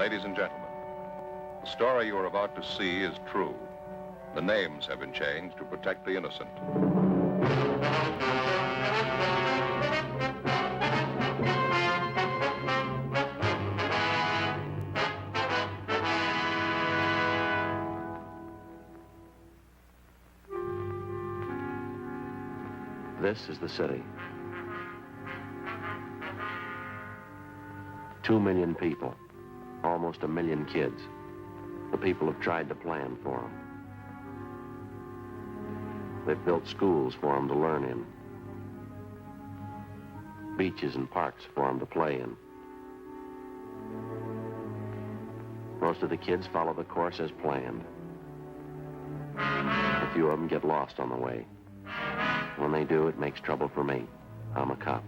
Ladies and gentlemen, the story you are about to see is true. The names have been changed to protect the innocent. This is the city. 2 million people, almost 1 million kids. The people have tried to plan for them. They've built schools for them to learn in, beaches and parks for them to play in. Most of the kids follow the course as planned. A few of them get lost on the way. When they do, it makes trouble for me. I'm a cop.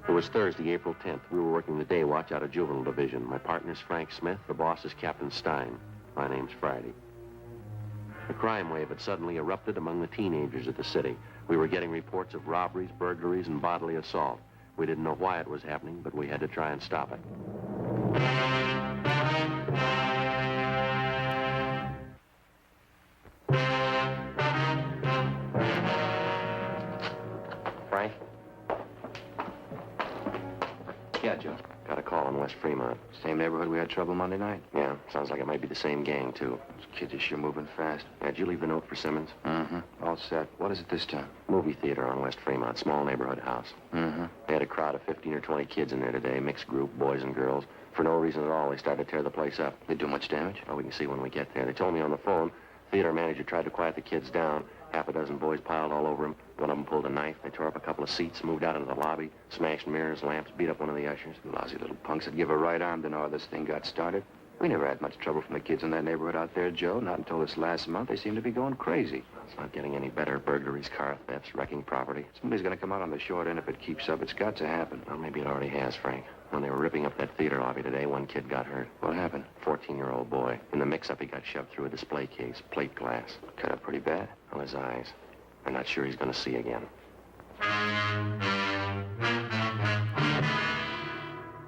It was Thursday, April 10th. We were working the day watch out of Juvenile Division. My partner's Frank Smith. The boss is Captain Stein. My name's Friday. A crime wave had suddenly erupted among the teenagers of the city. We were getting reports of robberies, burglaries, and bodily assault. We didn't know why it was happening, but we had to try and stop it. Frank? Yeah, Joe. Got a call in West Fremont. Same neighborhood we had trouble Monday night? Yeah, sounds like it might be the same gang, too. Those kids are sure moving fast. Yeah, did you leave the note for Simmons? Mm-hmm. All set. What is it this time? Movie theater on West Fremont, small neighborhood house. Mm-hmm. They had a crowd of 15 or 20 kids in there today, mixed group, boys and girls. For no reason at all, they started to tear the place up. They do much damage? Oh, we can see when we get there. They told me on the phone, theater manager tried to quiet the kids down. Half a dozen boys piled all over him. One of them pulled a knife. They tore up a couple of seats, moved out into the lobby, smashed mirrors, lamps, beat up one of the ushers. Lousy little punks would give a right arm to know how this thing got started. We never had much trouble from the kids in that neighborhood out there, Joe. Not until this last month. They seem to be going crazy. It's not getting any better. Burglaries, car thefts, wrecking property. Somebody's going to come out on the short end if it keeps up. It's got to happen. Well, maybe it already has, Frank. When they were ripping up that theater lobby today, one kid got hurt. What happened? 14-year-old boy. In the mix-up, he got shoved through a display case, plate glass. Cut up pretty bad. On his eyes. I'm not sure he's going to see again.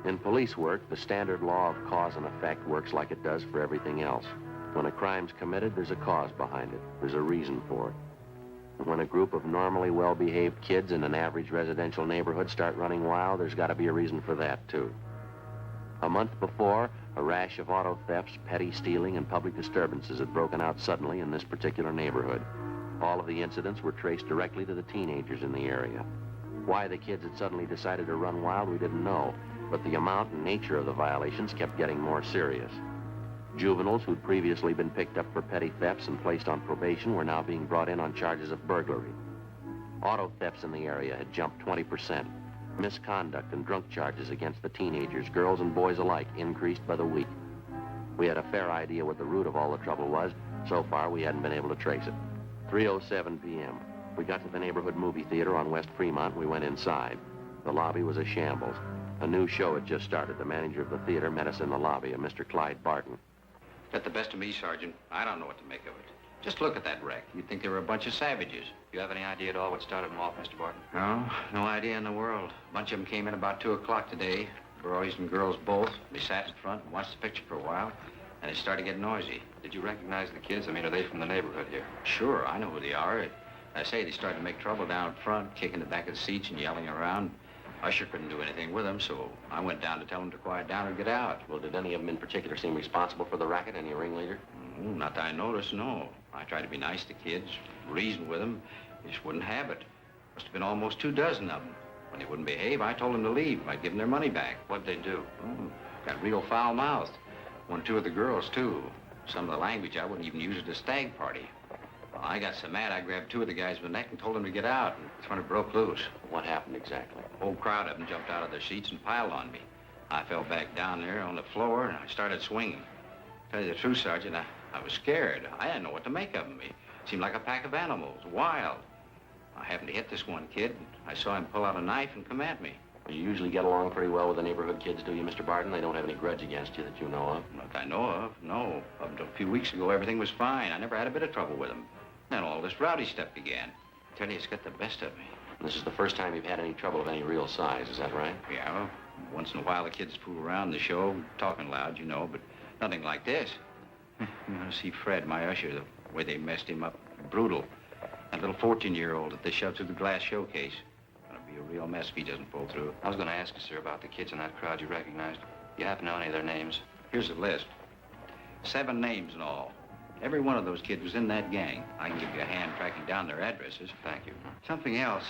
In police work, the standard law of cause and effect works like it does for everything else. When a crime's committed, there's a cause behind it. There's a reason for it. And when a group of normally well-behaved kids in an average residential neighborhood start running wild, there's got to be a reason for that, too. A month before, a rash of auto thefts, petty stealing, and public disturbances had broken out suddenly in this particular neighborhood. All of the incidents were traced directly to the teenagers in the area. Why the kids had suddenly decided to run wild, we didn't know, but the amount and nature of the violations kept getting more serious. Juveniles who'd previously been picked up for petty thefts and placed on probation were now being brought in on charges of burglary. Auto thefts in the area had jumped 20%. Misconduct and drunk charges against the teenagers, girls and boys alike, increased by the week. We had a fair idea what the root of all the trouble was. So far, we hadn't been able to trace it. 3:07 p.m. We got to the neighborhood movie theater on West Fremont. We went inside. The lobby was a shambles. A new show had just started. The manager of the theater met us in the lobby, a Mr. Clyde Barton. Got the best of me, Sergeant. I don't know what to make of it. Just look at that wreck. You'd think they were a bunch of savages. You have any idea at all what started them off, Mr. Barton? No idea in the world. A bunch of them came in about 2 o'clock today. Boys and girls both. They sat in front and watched the picture for a while, and they started to get noisy. Did you recognize the kids? I mean, are they from the neighborhood here? Sure, I know who they are. I say they started to make trouble down front, kicking the back of the seats and yelling around. Usher couldn't do anything with them, so I went down to tell them to quiet down or get out. Well, did any of them in particular seem responsible for the racket? Any ringleader? Not that I noticed, no. I tried to be nice to kids, reason with them. They just wouldn't have it. Must have been almost 2 dozen of them. When they wouldn't behave, I told them to leave. I'd give them their money back. What'd they do? Got real foul-mouthed. 1 or 2 of the girls, too. Some of the language I wouldn't even use at a stag party. Well, I got so mad, I grabbed 2 of the guys by the neck and told them to get out, and that's when it broke loose. What happened exactly? A whole crowd of them jumped out of their seats and piled on me. I fell back down there on the floor, and I started swinging. To tell you the truth, Sergeant, I was scared. I didn't know what to make of them. It seemed like a pack of animals, wild. I happened to hit this one kid, and I saw him pull out a knife and come at me. You usually get along pretty well with the neighborhood kids, do you, Mr. Barton? They don't have any grudge against you that you know of? Not that I know of, no. Up until a few weeks ago, everything was fine. I never had a bit of trouble with them. Then all this rowdy stuff began. I tell you, it's got the best of me. This is the first time you've had any trouble of any real size, is that right? Yeah, well, once in a while the kids fool around the show, talking loud, you know, but nothing like this. You know, see Fred, my usher, the way they messed him up, brutal. That little 14-year-old that they shoved through the glass showcase. Gonna be a real mess if he doesn't pull through. I was going to ask you, sir, about the kids in that crowd you recognized. You happen to know any of their names? Here's the list. 7 names in all. Every one of those kids was in that gang. I can give you a hand tracking down their addresses. Thank you. Something else.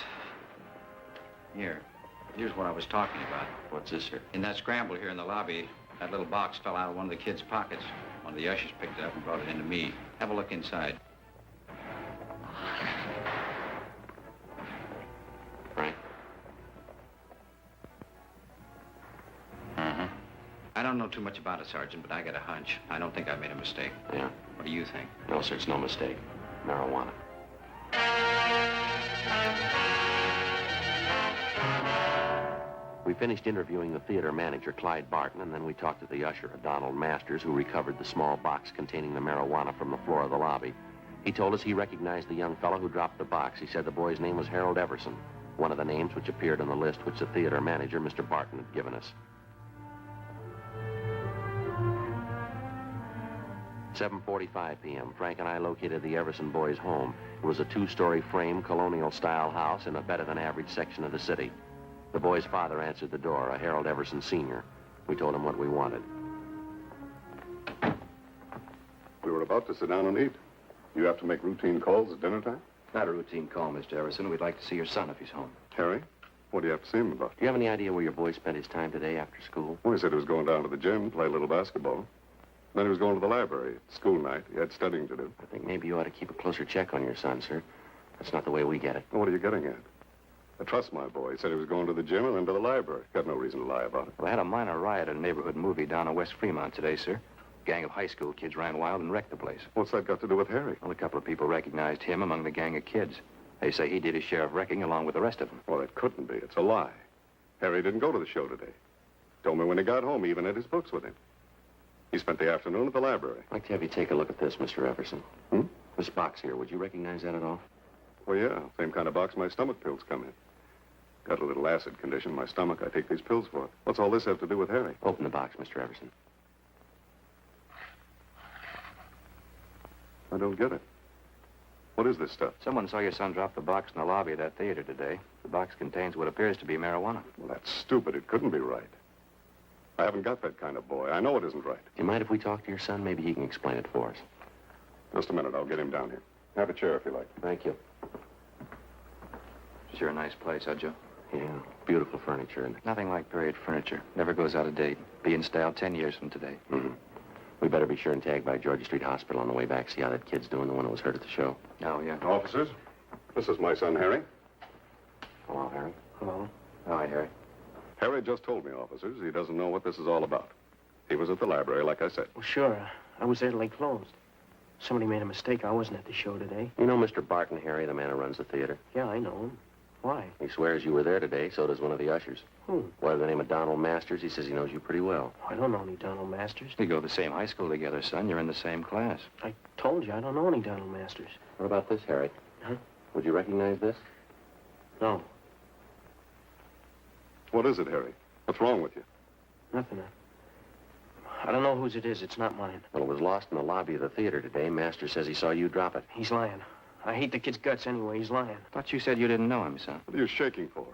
Here's what I was talking about. What's this, sir? In that scramble here in the lobby, that little box fell out of one of the kids' pockets. One of the ushers picked it up and brought it into me. Have a look inside. Frank? Mm-hmm. I don't know too much about it, Sergeant, but I got a hunch. I don't think I made a mistake. Yeah. What do you think? No, sir, it's no mistake. Marijuana. We finished interviewing the theater manager, Clyde Barton, and then we talked to the usher, Donald Masters, who recovered the small box containing the marijuana from the floor of the lobby. He told us he recognized the young fellow who dropped the box. He said the boy's name was Harold Everson, one of the names which appeared on the list which the theater manager, Mr. Barton, had given us. 7:45 p.m., Frank and I located the Everson boy's home. It was a 2-story frame, colonial-style house in a better-than-average section of the city. The boy's father answered the door, a Harold Everson Sr. We told him what we wanted. We were about to sit down and eat. You have to make routine calls at dinner time? Not a routine call, Mr. Everson. We'd like to see your son if he's home. Harry, what do you have to see him about? Do you have any idea where your boy spent his time today after school? Well, he said he was going down to the gym, play a little basketball. Then he was going to the library. It's school night. He had studying to do. I think maybe you ought to keep a closer check on your son, sir. That's not the way we get it. Well, what are you getting at? I trust my boy. He said he was going to the gym and then to the library. Got no reason to lie about it. We had a minor riot at a neighborhood movie down in West Fremont today, sir. A gang of high school kids ran wild and wrecked the place. What's that got to do with Harry? Well, a couple of people recognized him among the gang of kids. They say he did his share of wrecking along with the rest of them. Well, it couldn't be. It's a lie. Harry didn't go to the show today. Told me when he got home, he even had his books with him. He spent the afternoon at the library. I'd like to have you take a look at this, Mr. Everson. This box here, would you recognize that at all? Well, yeah. Same kind of box my stomach pills come in. Got a little acid condition in my stomach. I take these pills for it. What's all this have to do with Harry? Open the box, Mr. Everson. I don't get it. What is this stuff? Someone saw your son drop the box in the lobby of that theater today. The box contains what appears to be marijuana. Well, that's stupid. It couldn't be right. I haven't got that kind of boy. I know it isn't right. Do you mind if we talk to your son? Maybe he can explain it for us. Just a minute. I'll get him down here. Have a chair if you like. Thank you. Sure a nice place, huh, Joe? Yeah, beautiful furniture. And Nothing like period furniture. Never goes out of date. Be in style 10 years from today. we better be sure and tag by Georgia Street Hospital on the way back, see how that kid's doing, the one who was hurt at the show. Oh, yeah. Officers, this is my son, Harry. Hello, Harry. Hello. Hi, Harry. Harry just told me, officers, he doesn't know what this is all about. He was at the library, like I said. Well, sure. I was there till they closed. Somebody made a mistake. I wasn't at the show today. You know Mr. Barton, Harry, the man who runs the theater? Yeah, I know him. Why? He swears you were there today, so does one of the ushers. Who? Boy by the name of Donald Masters. He says he knows you pretty well. I don't know any Donald Masters. We go to the same high school together, son. You're in the same class. I told you I don't know any Donald Masters. What about this, Harry? Huh? Would you recognize this? No, What is it, Harry? What's wrong with you? nothing. I don't know whose it is. It's not mine. Well, it was lost in the lobby of the theater today. Masters says he saw you drop it. He's lying. I hate the kid's guts anyway. He's lying. Thought you said you didn't know him, son. What are you shaking for?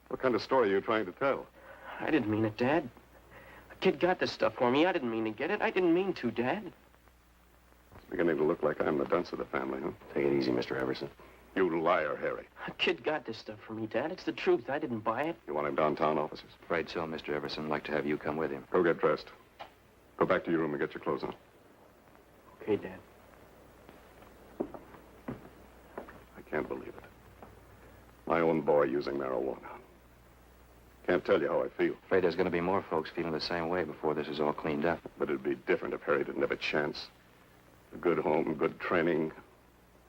What kind of story are you trying to tell? I didn't mean it, Dad. The kid got this stuff for me. I didn't mean to get it. I didn't mean to, Dad. It's beginning to look like I'm the dunce of the family, huh? Take it easy, Mr. Everson. You liar, Harry. The kid got this stuff for me, Dad. It's the truth. I didn't buy it. You want him downtown, officers? Afraid so, Mr. Everson. I'd like to have you come with him. Go get dressed. Go back to your room and get your clothes on. Okay, Dad. I can't believe it. My own boy using marijuana. Can't tell you how I feel. Afraid there's going to be more folks feeling the same way before this is all cleaned up. But it'd be different if Harry didn't have a chance. A good home, good training.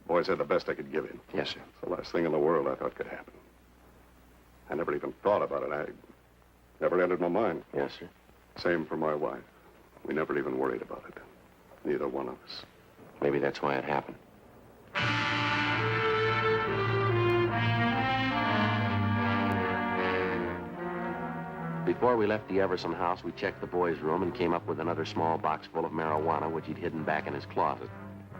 Boys had the best I could give him. Yes, sir. It's the last thing in the world I thought could happen. I never even thought about it. I never entered my mind. Yes, sir. Same for my wife. We never even worried about it. Neither one of us. Maybe that's why it happened. Before we left the Everson house, we checked the boy's room and came up with another small box full of marijuana, which he'd hidden back in his closet.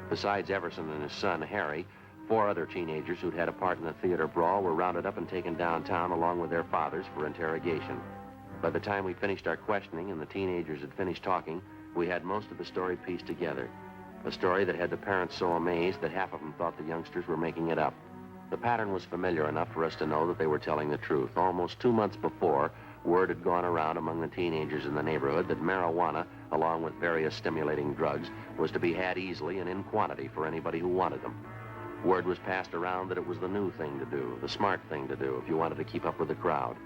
Besides Everson and his son, Harry, 4 other teenagers who'd had a part in the theater brawl were rounded up and taken downtown along with their fathers for interrogation. By the time we finished our questioning and the teenagers had finished talking, we had most of the story pieced together. A story that had the parents so amazed that half of them thought the youngsters were making it up. The pattern was familiar enough for us to know that they were telling the truth. Almost 2 months before, word had gone around among the teenagers in the neighborhood that marijuana, along with various stimulating drugs, was to be had easily and in quantity for anybody who wanted them. Word was passed around that it was the new thing to do, the smart thing to do, if you wanted to keep up with the crowd.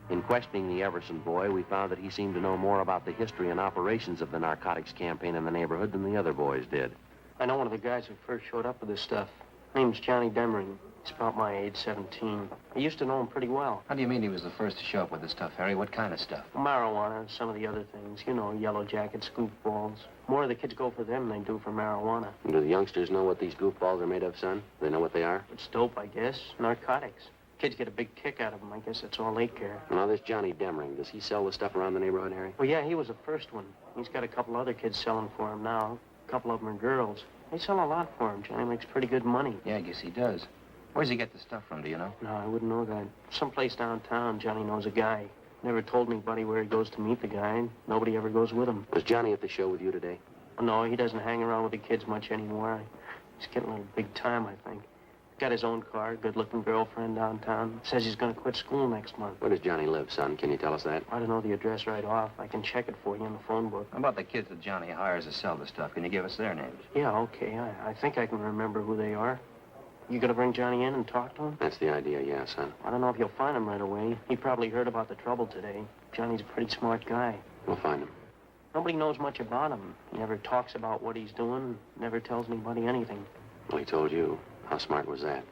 In questioning the Everson boy, we found that he seemed to know more about the history and operations of the narcotics campaign in the neighborhood than the other boys did. I know one of the guys who first showed up with this stuff. Name's Johnny Demring. He's about my age, 17. I used to know him pretty well. How do you mean he was the first to show up with this stuff, Harry? What kind of stuff? Marijuana and some of the other things. You know, yellow jackets, goofballs. More of the kids go for them than they do for marijuana. And do the youngsters know what these goofballs are made of, son? They know what they are? It's dope, I guess. Narcotics. Kids get a big kick out of them. I guess that's all they care. Now, this Johnny Demring, does he sell the stuff around the neighborhood, Harry? Well, yeah, he was the first one. He's got a couple other kids selling for him now. A couple of them are girls. They sell a lot for him. Johnny makes pretty good money. Yeah, I guess he does. Where's he get the stuff from, do you know? No, I wouldn't know that. Someplace downtown, Johnny knows a guy. Never told anybody where he goes to meet the guy. Nobody ever goes with him. Was Johnny at the show with you today? No, he doesn't hang around with the kids much anymore. He's getting a little big time, I think. Got his own car, good-looking girlfriend downtown. Says he's going to quit school next month. Where does Johnny live, son? Can you tell us that? I don't know the address right off. I can check it for you in the phone book. How about the kids that Johnny hires to sell the stuff? Can you give us their names? Yeah, okay. I think I can remember who they are. You gonna bring Johnny in and talk to him? That's the idea, yeah, son. I don't know if you'll find him right away. He probably heard about the trouble today. Johnny's a pretty smart guy. We'll find him. Nobody knows much about him. He never talks about what he's doing, never tells anybody anything. Well, he told you. How smart was that?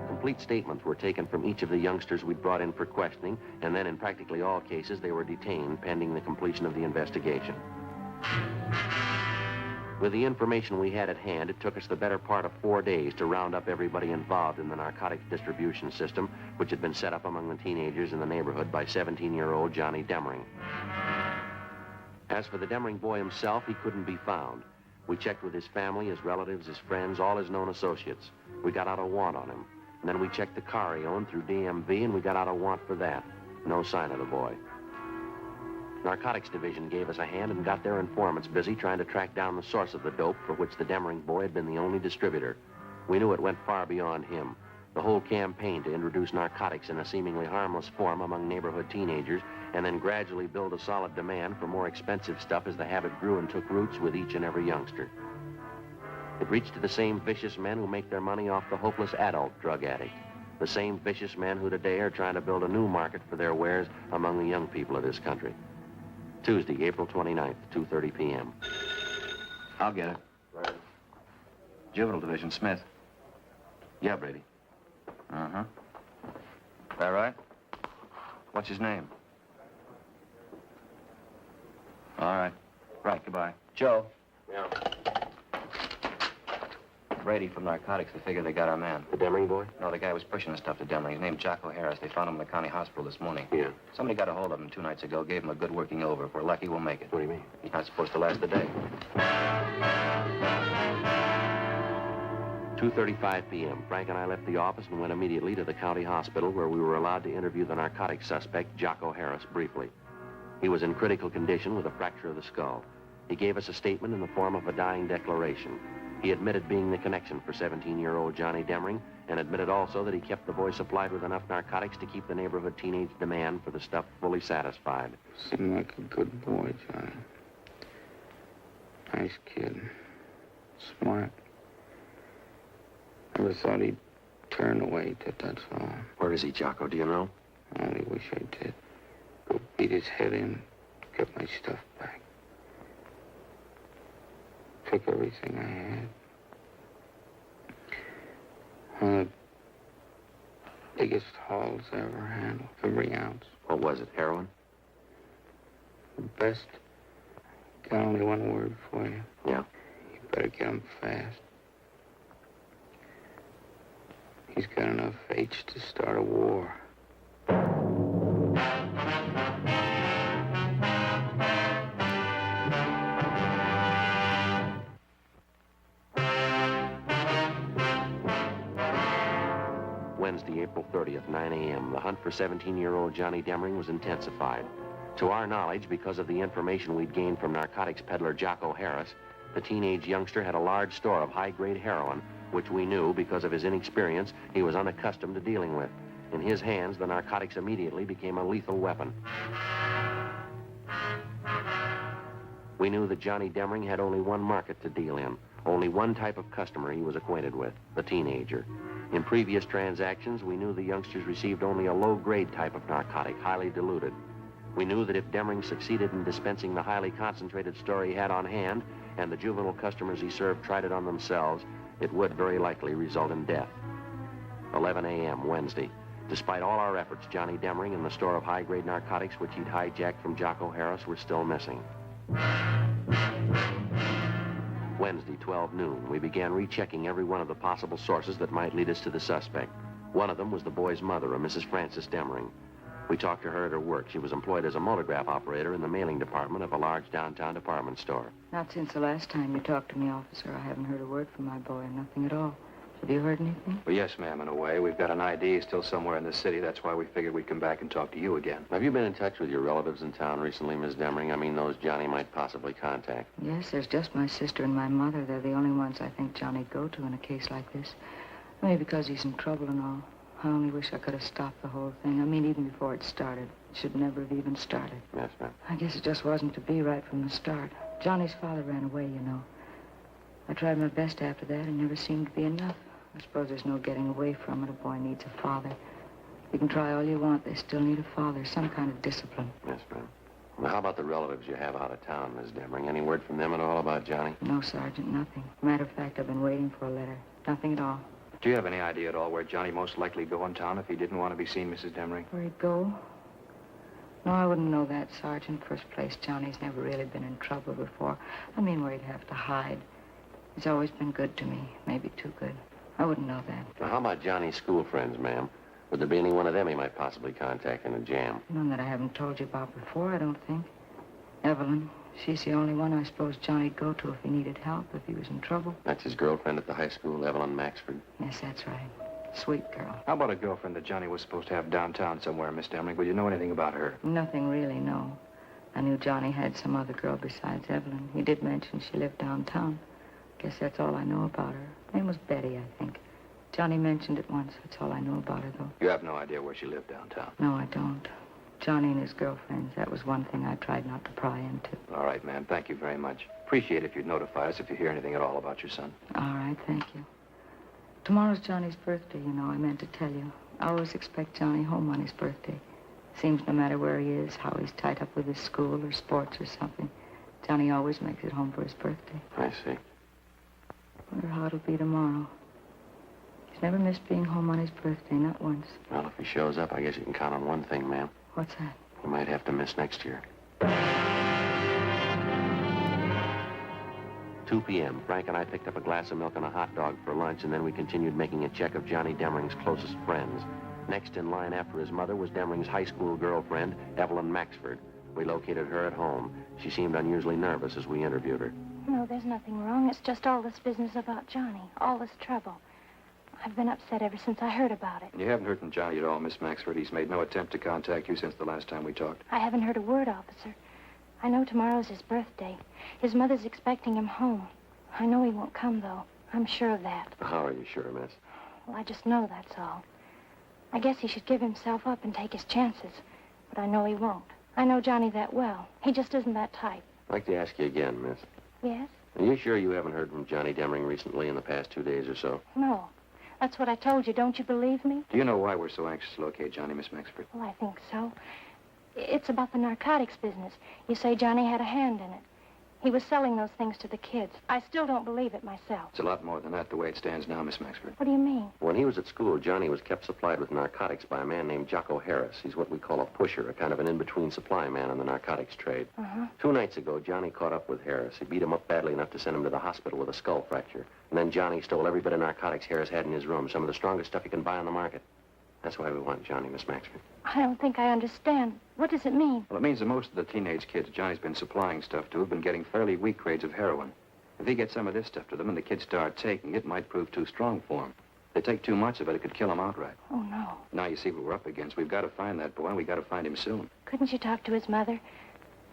Complete statements were taken from each of the youngsters we'd brought in for questioning, and then in practically all cases, they were detained pending the completion of the investigation. With the information we had at hand, it took us the better part of 4 days to round up everybody involved in the narcotics distribution system, which had been set up among the teenagers in the neighborhood by 17-year-old Johnny Demring. As for the Demring boy himself, he couldn't be found. We checked with his family, his relatives, his friends, all his known associates. We got out a warrant on him. And then we checked the car he owned through DMV, and we got out a warrant for that. No sign of the boy. Narcotics Division gave us a hand and got their informants busy trying to track down the source of the dope for which the Demring boy had been the only distributor. We knew it went far beyond him. The whole campaign to introduce narcotics in a seemingly harmless form among neighborhood teenagers and then gradually build a solid demand for more expensive stuff as the habit grew and took roots with each and every youngster. It reached to the same vicious men who make their money off the hopeless adult drug addict. The same vicious men who today are trying to build a new market for their wares among the young people of this country. Tuesday, April 29th, 2:30 p.m. I'll get it. Right. Juvenile Division, Smith. Yeah, Brady. Uh-huh. That right? What's his name? All right. Right, goodbye. Joe. Yeah. Brady from Narcotics. They figure they got our man. The Demring boy? No, the guy was pushing the stuff to Demring. His name's Jack Harris. They found him in the county hospital this morning. Yeah. Somebody got a hold of him 2 nights ago, gave him a good working over. If we're lucky, we'll make it. What do you mean? He's not supposed to last a day. 2:35 p.m. Frank and I left the office and went immediately to the county hospital where we were allowed to interview the narcotics suspect, Jack Harris, briefly. He was in critical condition with a fracture of the skull. He gave us a statement in the form of a dying declaration. He admitted being the connection for 17-year-old Johnny Demring and admitted also that he kept the boy supplied with enough narcotics to keep the neighborhood teenage demand for the stuff fully satisfied. Seemed like a good boy, Johnny. Nice kid. Smart. Never thought he'd turn away, that's all. Where is he, Jocko? Do you know? I only wish I did. Go beat his head in, get my stuff back. Took everything I had. One of the biggest hauls I ever handled, every ounce. What was it, heroin? The best. Got only one word for you. Yeah. You better get him fast. He's got enough H to start a war. Wednesday, April 30th, 9 a.m. The hunt for 17-year-old Johnny Demring was intensified. To our knowledge, because of the information we'd gained from narcotics peddler Jocko Harris, the teenage youngster had a large store of high-grade heroin, which we knew, because of his inexperience, he was unaccustomed to dealing with. In his hands, the narcotics immediately became a lethal weapon. We knew that Johnny Demring had only one market to deal in, only one type of customer he was acquainted with, the teenager. In previous transactions, we knew the youngsters received only a low-grade type of narcotic, highly diluted. We knew that if Demring succeeded in dispensing the highly concentrated store he had on hand, and the juvenile customers he served tried it on themselves, it would very likely result in death. 11 a.m., Wednesday. Despite all our efforts, Johnny Demring and the store of high-grade narcotics which he'd hijacked from Jocko Harris were still missing. Wednesday, 12 noon, we began rechecking every one of the possible sources that might lead us to the suspect. One of them was the boy's mother, a Mrs. Frances Demring. We talked to her at her work. She was employed as a multigraph operator in the mailing department of a large downtown department store. Not since the last time you talked to me, officer. I haven't heard a word from my boy, nothing at all. Have you heard anything? Well, yes, ma'am, in a way. We've got an ID still somewhere in the city. That's why we figured we'd come back and talk to you again. Have you been in touch with your relatives in town recently, Miss Demring? I mean, those Johnny might possibly contact. Yes, there's just my sister and my mother. They're the only ones I think Johnny'd go to in a case like this. Maybe because he's in trouble and all. I only wish I could have stopped the whole thing. I mean, even before it started. It should never have even started. Yes, ma'am. I guess it just wasn't to be right from the start. Johnny's father ran away, you know. I tried my best after that. It never seemed to be enough. I suppose there's no getting away from it. A boy needs a father. You can try all you want. They still need a father, some kind of discipline. Yes, ma'am. Well, how about the relatives you have out of town, Miss Demring? Any word from them at all about Johnny? No, Sergeant, nothing. Matter of fact, I've been waiting for a letter. Nothing at all. Do you have any idea at all where Johnny most likely go in town if he didn't want to be seen, Mrs. Demring? Where he'd go? No, I wouldn't know that, Sergeant. First place, Johnny's never really been in trouble before. I mean, where he'd have to hide. He's always been good to me. Maybe too good. I wouldn't know that. Now, how about Johnny's school friends, ma'am? Would there be any one of them he might possibly contact in a jam? None that I haven't told you about before, I don't think. Evelyn. She's the only one I suppose Johnny'd go to if he needed help, if he was in trouble. That's his girlfriend at the high school, Evelyn Maxford. Yes, that's right. Sweet girl. How about a girlfriend that Johnny was supposed to have downtown somewhere, Miss Demring? Would you know anything about her? Nothing really, no. I knew Johnny had some other girl besides Evelyn. He did mention she lived downtown. Guess that's all I know about her. Name was Betty, I think. Johnny mentioned it once. That's all I know about her, though. You have no idea where she lived downtown? No, I don't. Johnny and his girlfriends, that was one thing I tried not to pry into. All right, ma'am. Thank you very much. Appreciate it if you'd notify us if you hear anything at all about your son. All right, thank you. Tomorrow's Johnny's birthday, you know. I meant to tell you. I always expect Johnny home on his birthday. Seems no matter where he is, how he's tied up with his school or sports or something, Johnny always makes it home for his birthday. I see. Wonder how it'll be tomorrow. He's never missed being home on his birthday, not once. Well, if he shows up, I guess you can count on one thing, ma'am. What's that? He might have to miss next year. 2 p.m. Frank and I picked up a glass of milk and a hot dog for lunch, and then we continued making a check of Johnny Demring's closest friends. Next in line after his mother was Demring's high school girlfriend, Evelyn Maxford. We located her at home. She seemed unusually nervous as we interviewed her. No, there's nothing wrong. It's just all this business about Johnny. All this trouble. I've been upset ever since I heard about it. You haven't heard from Johnny at all, Miss Maxford. He's made no attempt to contact you since the last time we talked. I haven't heard a word, officer. I know tomorrow's his birthday. His mother's expecting him home. I know he won't come, though. I'm sure of that. How are you sure, miss? Well, I just know that's all. I guess he should give himself up and take his chances. But I know he won't. I know Johnny that well. He just isn't that type. I'd like to ask you again, miss. Yes? Are you sure you haven't heard from Johnny Demring recently in the past 2 days or so? No. That's what I told you. Don't you believe me? Do you know why we're so anxious to locate Johnny, Miss Maxford? Well, I think so. It's about the narcotics business. You say Johnny had a hand in it. He was selling those things to the kids. I still don't believe it myself. It's a lot more than that the way it stands now, Miss Maxford. What do you mean? When he was at school, Johnny was kept supplied with narcotics by a man named Jocko Harris. He's what we call a pusher, a kind of an in-between supply man in the narcotics trade. 2 nights ago, Johnny caught up with Harris. He beat him up badly enough to send him to the hospital with a skull fracture. And then Johnny stole every bit of narcotics Harris had in his room, some of the strongest stuff you can buy on the market. That's why we want Johnny, Miss Maxford. I don't think I understand. What does it mean? Well, it means that most of the teenage kids Johnny's been supplying stuff to have been getting fairly weak grades of heroin. If he gets some of this stuff to them and the kids start taking it, might prove too strong for them. If they take too much of it, it could kill them outright. Oh, no. Now you see what we're up against. We've got to find that boy, and we've got to find him soon. Couldn't you talk to his mother?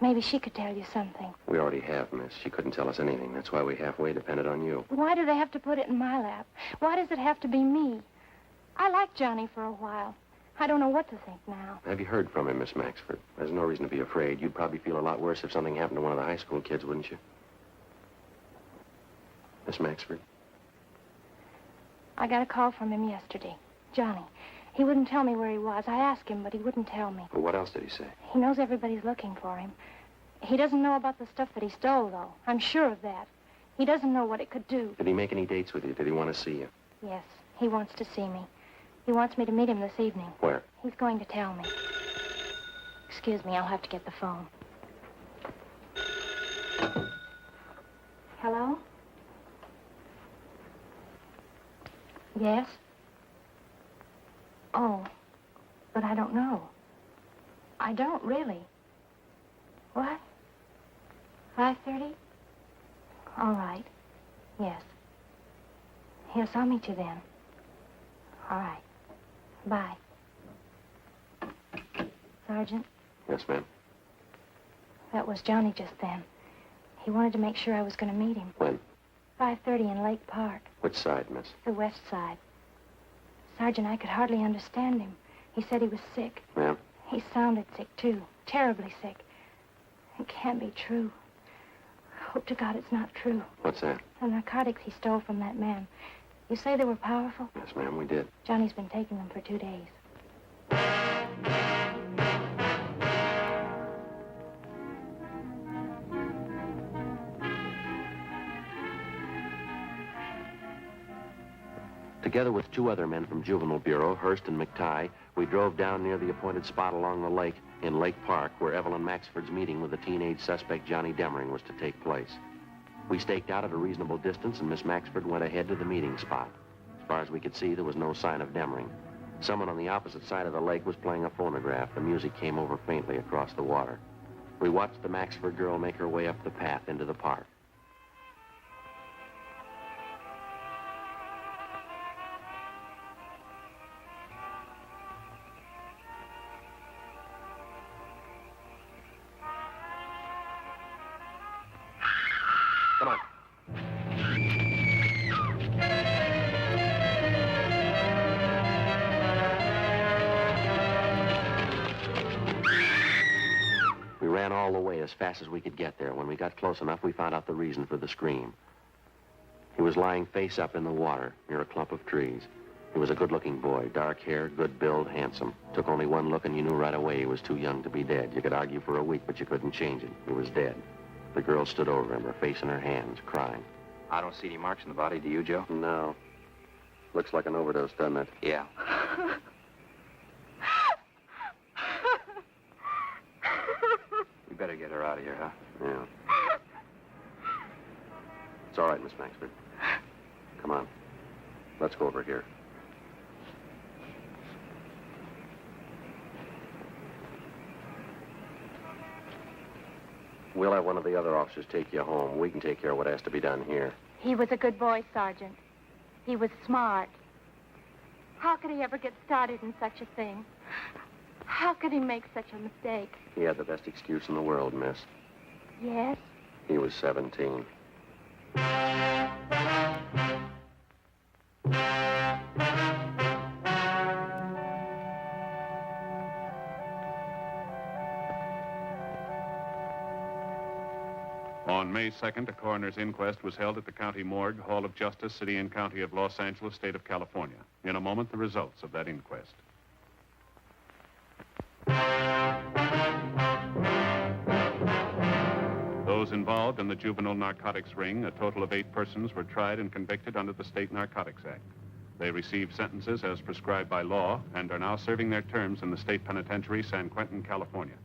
Maybe she could tell you something. We already have, miss. She couldn't tell us anything. That's why we halfway depended on you. Why do they have to put it in my lap? Why does it have to be me? I liked Johnny for a while. I don't know what to think now. Have you heard from him, Miss Maxford? There's no reason to be afraid. You'd probably feel a lot worse if something happened to one of the high school kids, wouldn't you? Miss Maxford? I got a call from him yesterday. Johnny. He wouldn't tell me where he was. I asked him, but he wouldn't tell me. Well, what else did he say? He knows everybody's looking for him. He doesn't know about the stuff that he stole, though. I'm sure of that. He doesn't know what it could do. Did he make any dates with you? Did he want to see you? Yes, he wants to see me. He wants me to meet him this evening. Where? He's going to tell me. Excuse me, I'll have to get the phone. Hello? Yes? Oh, but I don't know. I don't really. What? 5:30? All right. Yes. Yes, I'll meet you then. All right. Bye. Sergeant, Yes, ma'am. that was Johnny just then. He wanted to make sure I was going to meet him. When? 5:30 in Lake Park, Which side, miss? the west side. Sergeant, I could hardly understand him. He said he was sick. Ma'am? He sounded sick, too. Terribly sick. It can't be true. I hope to God it's not true. What's that? The narcotics he stole from that man. You say they were powerful? Yes, ma'am, we did. Johnny's been taking them for 2 days. Together with 2 other men from Juvenile Bureau, Hurst and McTighe, we drove down near the appointed spot along the lake in Lake Park where Evelyn Maxford's meeting with the teenage suspect Johnny Demering was to take place. We staked out at a reasonable distance, and Miss Maxford went ahead to the meeting spot. As far as we could see, there was no sign of Demering. Someone on the opposite side of the lake was playing a phonograph. The music came over faintly across the water. We watched the Maxford girl make her way up the path into the park. Come on. We ran all the way as fast as we could get there. When we got close enough, we found out the reason for the scream. He was lying face up in the water near a clump of trees. He was a good-looking boy, dark hair, good build, handsome. Took only one look and you knew right away he was too young to be dead. You could argue for a week, but you couldn't change it. He was dead. The girl stood over him, her face in her hands, crying. I don't see any marks in the body, do you, Joe? No. Looks like an overdose, doesn't it? Yeah. We better get her out of here, huh? Yeah. It's all right, Miss Maxford. Come on. Let's go over here. We'll have one of the other officers take you home. We can take care of what has to be done here. He was a good boy, Sergeant. He was smart. How could he ever get started in such a thing? How could he make such a mistake? He had the best excuse in the world, miss. Yes? He was 17. On May 2nd, a coroner's inquest was held at the County Morgue, Hall of Justice, City and County of Los Angeles, State of California. In a moment, the results of that inquest. Those those involved in the juvenile narcotics ring, a total of 8 persons were tried and convicted under the State Narcotics Act. They received sentences as prescribed by law and are now serving their terms in the State Penitentiary, San Quentin, California.